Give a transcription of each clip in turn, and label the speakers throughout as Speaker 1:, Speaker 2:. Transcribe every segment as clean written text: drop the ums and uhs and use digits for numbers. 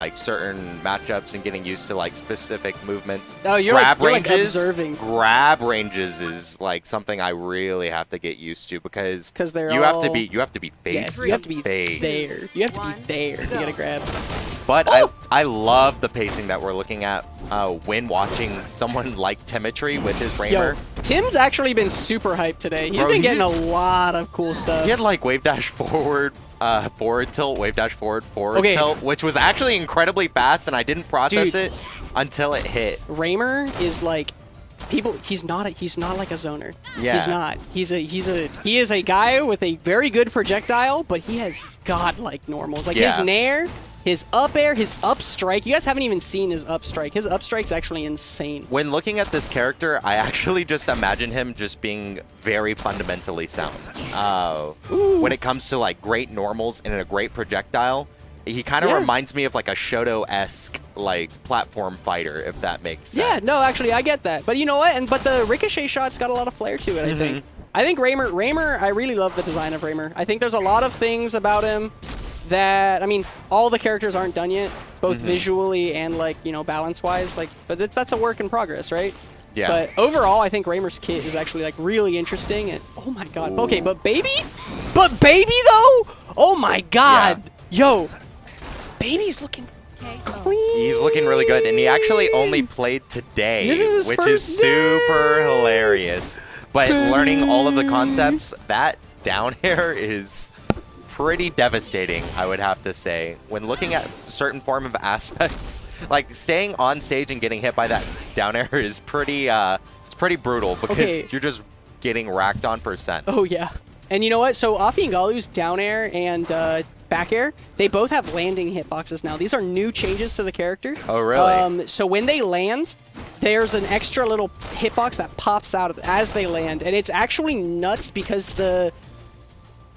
Speaker 1: like certain matchups and getting used to like specific movements.
Speaker 2: Oh, you're like observing.
Speaker 1: Grab ranges is like something I really have to get used to because
Speaker 2: they're
Speaker 1: you
Speaker 2: all...
Speaker 1: have to be face.
Speaker 2: Yes, you have to be
Speaker 1: face.
Speaker 2: there. You have to be there to get a grab.
Speaker 1: But I love the pacing that we're looking at when watching someone like Timmerty with his Raymer.
Speaker 2: Yo, Tim's actually been super hyped today. He's been getting a lot of cool stuff.
Speaker 1: He had like wave dash forward, forward tilt, wave dash forward, forward tilt, which was actually incredibly fast, and I didn't process it until it hit.
Speaker 2: Raymer is like he's not like a zoner.
Speaker 1: Yeah.
Speaker 2: He's not. He is a guy with a very good projectile, but he has godlike normals. Like his nair, his up air, his up strike. You guys haven't even seen his up strike. His up strike's actually insane.
Speaker 1: When looking at this character, I actually just imagine him just being very fundamentally sound. When it comes to like great normals and a great projectile, he kind of reminds me of like a Shoto-esque like platform fighter, if that makes sense.
Speaker 2: Yeah, no, actually, I get that. But you know what? But the ricochet shot's got a lot of flair to it, I think. I think Raymer, I really love the design of Raymer. I think there's a lot of things about him that, I mean, all the characters aren't done yet, both visually and like, you know, balance-wise. Like, but that's a work in progress, right?
Speaker 1: Yeah.
Speaker 2: But overall, I think Raymer's kit is actually like really interesting. And oh my god, okay, but baby though, oh my god, yo, baby's looking clean.
Speaker 1: He's looking really good, and he actually only played today, which is super hilarious. But learning all of the concepts, that down air is pretty devastating, I would have to say. When looking at certain form of aspects, like staying on stage and getting hit by that down air is pretty, it's pretty brutal because you're just getting racked on %.
Speaker 2: Oh yeah, and you know what? So Afi and Galu's down air and back air, they both have landing hitboxes now. These are new changes to the character.
Speaker 1: Oh really?
Speaker 2: So when they land, there's an extra little hitbox that pops out as they land, and it's actually nuts because the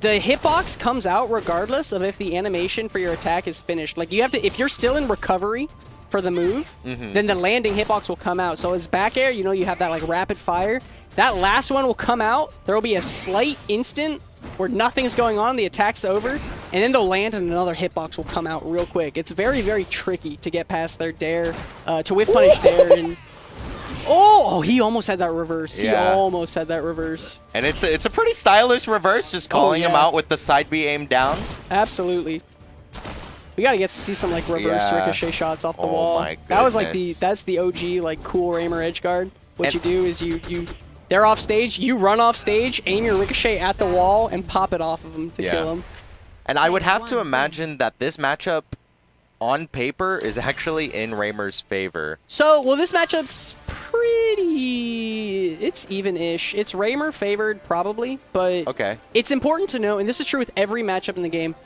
Speaker 2: hitbox comes out regardless of if the animation for your attack is finished. Like you have to, if you're still in recovery for the move, then the landing hitbox will come out. So as back air, you know, you have that like rapid fire. That last one will come out. There will be a slight instant where nothing's going on, the attack's over, and then they'll land and another hitbox will come out real quick. It's very, very tricky to get past their dare, to whiff punish dare, and he almost had that reverse. He almost had that reverse.
Speaker 1: And it's a pretty stylish reverse, just calling him out with the side B aim down.
Speaker 2: Absolutely. We gotta get to see some like reverse ricochet shots off the wall.
Speaker 1: My goodness.
Speaker 2: That was like that's the OG like cool Raymer edge guard. What you do is they're off stage, you run off stage, aim your ricochet at the wall, and pop it off of them to kill them.
Speaker 1: And I would have to imagine that this matchup, on paper, is actually in Raymer's favor.
Speaker 2: So, well, this matchup's it's even-ish. It's Raymer favored, probably, but it's important to know, and this is true with every matchup in the game,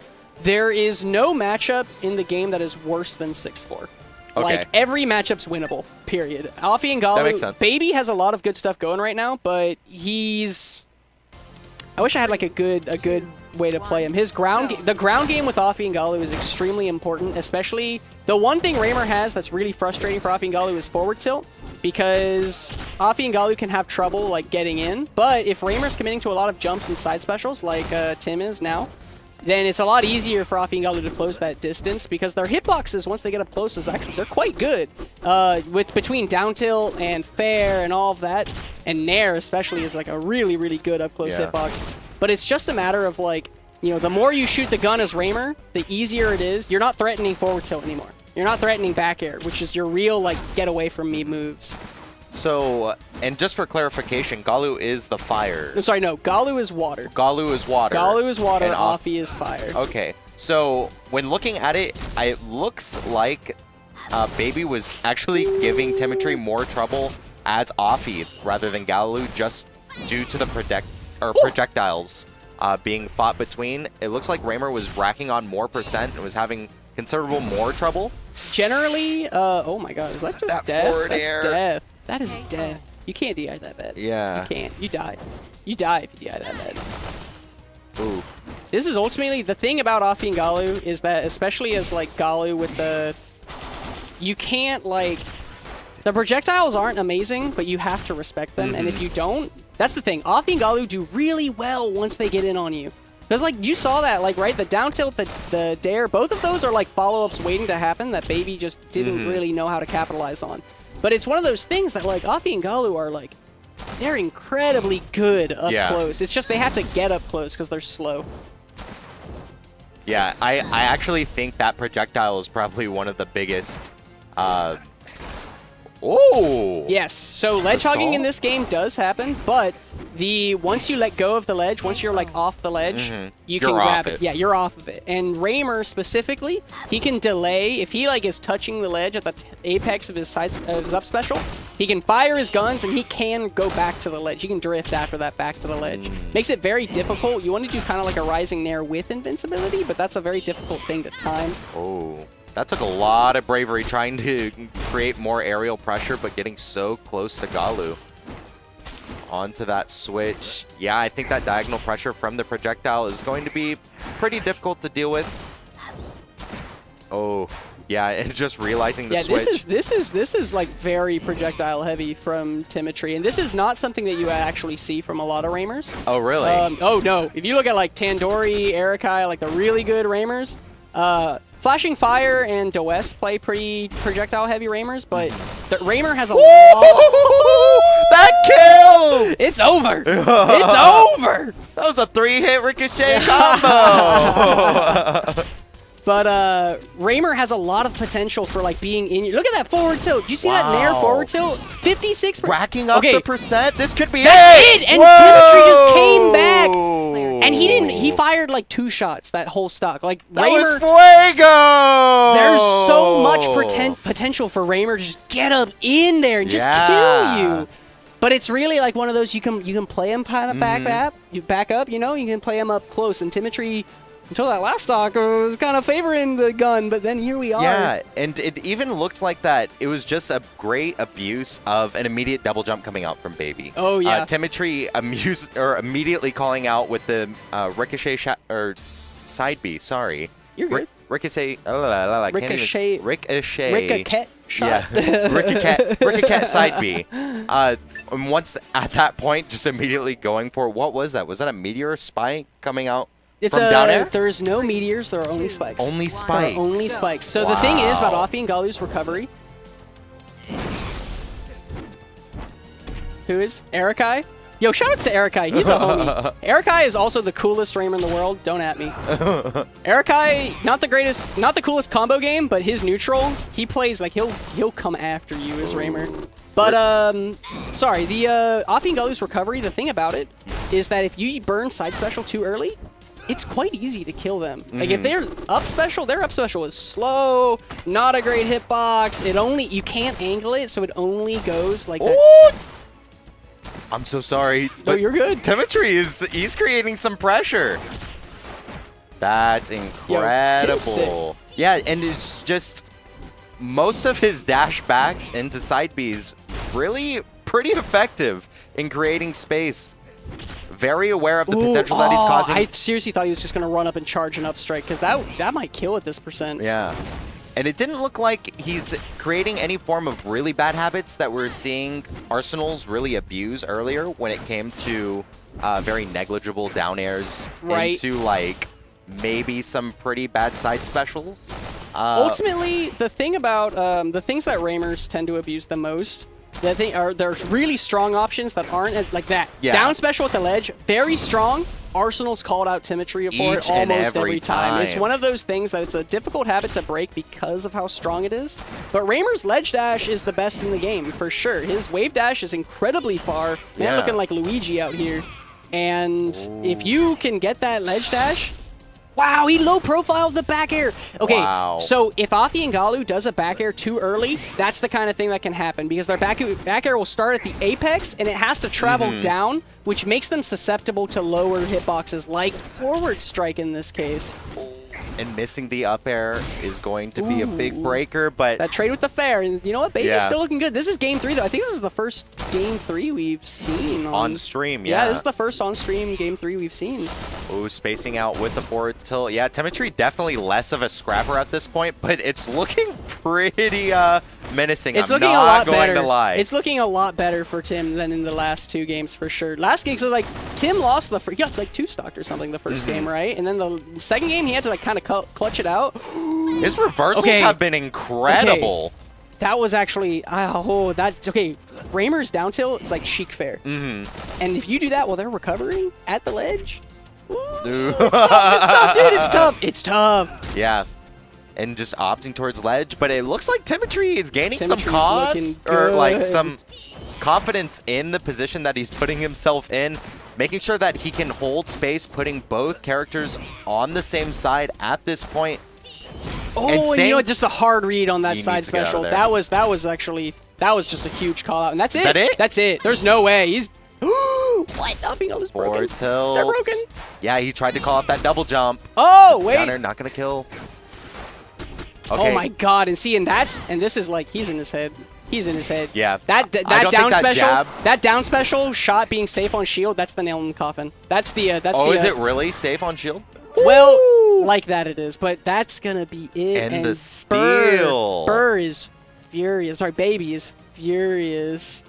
Speaker 2: there is no matchup in the game that is worse than 6-4. Like, every matchup's winnable, period. Afi and Galu,
Speaker 1: that makes sense.
Speaker 2: Baby has a lot of good stuff going right now, but he's... I wish I had, like, a good way to play him. The ground game with Afi and Galu is extremely important, especially... The one thing Raymer has that's really frustrating for Afi and Galu is forward tilt, because Afi and Galu can have trouble, like, getting in, but if Raymer's committing to a lot of jumps and side specials, like Tim is now, then it's a lot easier for Afi and Galu to close that distance because their hitboxes, once they get up close, they're quite good. Between down tilt and fair and all of that, and nair especially is like a really, really good up close hitbox. But it's just a matter of like, you know, the more you shoot the gun as Raymer, the easier it is. You're not threatening forward tilt anymore. You're not threatening back air, which is your real like get away from me moves.
Speaker 1: So, and just for clarification, Galu is the fire.
Speaker 2: I'm sorry, no. Galu is water.
Speaker 1: Galu is water.
Speaker 2: Galu is water, and Afi is fire.
Speaker 1: Okay. So, when looking at it, it looks like Baby was actually giving Timmerty more trouble as Afi rather than Galu just due to the projectiles being fought between. It looks like Raymer was racking on more % and was having considerable more trouble.
Speaker 2: Generally, oh my god, is that just death? That's death. That is death. You can't DI that bad.
Speaker 1: Yeah.
Speaker 2: You can't. You die. You die if you DI that bad.
Speaker 1: Ooh.
Speaker 2: This is ultimately, the thing about Afi and Galu is that, especially as like Galu with the... You can't like... The projectiles aren't amazing, but you have to respect them, and if you don't... That's the thing. Afi and Galu do really well once they get in on you. Because, like, you saw that, like, right? The down tilt, the dare, both of those are, like, follow-ups waiting to happen that Baby just didn't really know how to capitalize on. But it's one of those things that, like, Afi and Galu are, like, they're incredibly good up close. It's just they have to get up close because they're slow.
Speaker 1: Yeah, I actually think that projectile is probably one of the biggest... Oh!
Speaker 2: Yes, so ledge hogging in this game does happen, but once you let go of the ledge, once you're like off the ledge, you can grab it. Yeah, you're off of it. And Raymer specifically, he can delay if he like is touching the ledge at the apex of his up special. He can fire his guns and he can go back to the ledge. He can drift after that back to the ledge. Makes it very difficult. You want to do kind of like a rising nair with invincibility, but that's a very difficult thing to time.
Speaker 1: Oh. That took a lot of bravery trying to create more aerial pressure, but getting so close to Galu. Onto that switch. Yeah, I think that diagonal pressure from the projectile is going to be pretty difficult to deal with. Oh, yeah, and just realizing the switch.
Speaker 2: This is like very projectile heavy from Timmerty, and this is not something that you actually see from a lot of Raymers.
Speaker 1: Oh, really?
Speaker 2: Oh, no. If you look at like Tandoori, Erikai, like the really good Raymers, Flashing Fire and DeWest play pretty projectile-heavy Raymers, but the Raymer has a lot...
Speaker 1: That killed!
Speaker 2: It's over! It's over!
Speaker 1: That was a 3-hit Ricochet combo!
Speaker 2: But Raymer has a lot of potential for like being in... Look at that forward tilt. Do you see that nair forward tilt? 56%.
Speaker 1: Racking up the percent? This could be
Speaker 2: That's it! And Timmerty just came back! And he didn't. He fired like 2 shots that whole stock. Like
Speaker 1: that
Speaker 2: Raymer,
Speaker 1: was fuego.
Speaker 2: There's so much potential for Raymer to just get up in there and just kill you. But it's really like one of those you can play him kind of back up. You know, you can play him up close. And Timmerty, until that last stock, was kind of favoring the gun, but then here we are.
Speaker 1: Yeah, and it even looked like that it was just a great abuse of an immediate double jump coming out from Baby.
Speaker 2: Oh, yeah.
Speaker 1: Timmerty immediately calling out with the Ricochet or side B, sorry.
Speaker 2: You're good.
Speaker 1: Ricochet.
Speaker 2: Ricochet.
Speaker 1: Ricochet.
Speaker 2: Shot.
Speaker 1: Yeah. Ricochet side B. And once at that point, just immediately going for, what was that? Was that a meteor spike coming out?
Speaker 2: It's
Speaker 1: down air?
Speaker 2: There's no meteors, there are only spikes.
Speaker 1: Only spikes.
Speaker 2: There are only spikes. So the thing is about Afi and Galu's recovery. Who is? Erikai? Yo, shout outs to Erikai. He's a homie. Erikai is also the coolest Raymer in the world. Don't at me. Erikai, not the coolest combo game, but his neutral, he plays like he'll come after you as Raymer. But sorry, the Afi and Galu's recovery, the thing about it is that if you burn side special too early, it's quite easy to kill them. Like if they're up special, their up special is slow, not a great hitbox. You can't angle it, so it only goes like that.
Speaker 1: I'm so sorry.
Speaker 2: No, you're good.
Speaker 1: Timmerty he's creating some pressure. That's incredible. Yeah, and it's just most of his dash backs into side Bs really pretty effective in creating space. Very aware of the potential that he's causing.
Speaker 2: I seriously thought he was just going to run up and charge an up strike, because that might kill at this percent.
Speaker 1: Yeah. And it didn't look like he's creating any form of really bad habits that we're seeing Arsenals really abuse earlier when it came to very negligible down airs into like maybe some pretty bad side specials.
Speaker 2: Ultimately, the thing about the things that Raymers tend to abuse the most, there's really strong options that aren't as, like that. Yeah. Down special at the ledge, very strong. Arsenal's called out Timmerty for it almost every time. It's one of those things that it's a difficult habit to break because of how strong it is. But Raymer's ledge dash is the best in the game, for sure. His wave dash is incredibly far. Man, looking like Luigi out here. And if you can get that ledge dash... Wow, he low-profiled the back air. Okay, so if Afi and Galu does a back air too early, that's the kind of thing that can happen, because their back air will start at the apex, and it has to travel down, which makes them susceptible to lower hitboxes, like forward strike in this case.
Speaker 1: And missing the up air is going to be a big breaker, but...
Speaker 2: That trade with the fair, and you know what? Baby's still looking good. This is game 3, though. I think this is the first game 3 we've seen.
Speaker 1: On stream,
Speaker 2: Yeah, this is the first on-stream game 3 we've seen.
Speaker 1: Ooh, spacing out with the forward tilt. Yeah, Timmerty definitely less of a scrapper at this point, but it's looking pretty menacing.
Speaker 2: It's
Speaker 1: I'm
Speaker 2: looking a
Speaker 1: not
Speaker 2: lot
Speaker 1: going
Speaker 2: better.
Speaker 1: to lie.
Speaker 2: It's looking a lot better for Tim than in the last 2 games for sure. Last game, so like Tim lost the he got like 2 stocked or something the first game, right? And then the second game he had to like kind of clutch it out.
Speaker 1: His reversals have been incredible.
Speaker 2: Okay. That was actually that's okay. Raymer's down tilt, it's like chic fair. And if you do that while they're recovering at the ledge, it's tough, dude. It's tough. It's tough.
Speaker 1: Yeah. And just opting towards ledge, but it looks like Timmerty is gaining some
Speaker 2: Timmerty's
Speaker 1: cons or like some confidence in the position that he's putting himself in, making sure that he can hold space, putting both characters on the same side at this point.
Speaker 2: Oh, and you know what? Just a hard read on that side special. That was just a huge call out, and that's it.
Speaker 1: Is that it?
Speaker 2: That's it. There's no way he's. What? Nothing else is broken.
Speaker 1: Tilts.
Speaker 2: They're broken.
Speaker 1: Yeah, he tried to call out that double jump.
Speaker 2: Oh wait.
Speaker 1: Down air, not gonna kill. Okay.
Speaker 2: Oh my god, and this is like he's in his head. He's in his head.
Speaker 1: Yeah.
Speaker 2: That down special shot being safe on shield, that's the nail in the coffin. That's the
Speaker 1: is it really safe on shield?
Speaker 2: Well, like that it is, but that's gonna be it.
Speaker 1: And the steal.
Speaker 2: Burr is furious. Sorry, Baby is furious.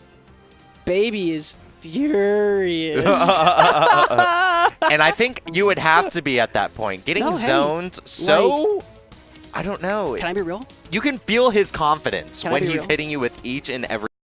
Speaker 2: Baby is furious.
Speaker 1: And I think you would have to be at that point. Getting zoned so... I don't know.
Speaker 2: Can I be real?
Speaker 1: You can feel his confidence when he's hitting you with each and every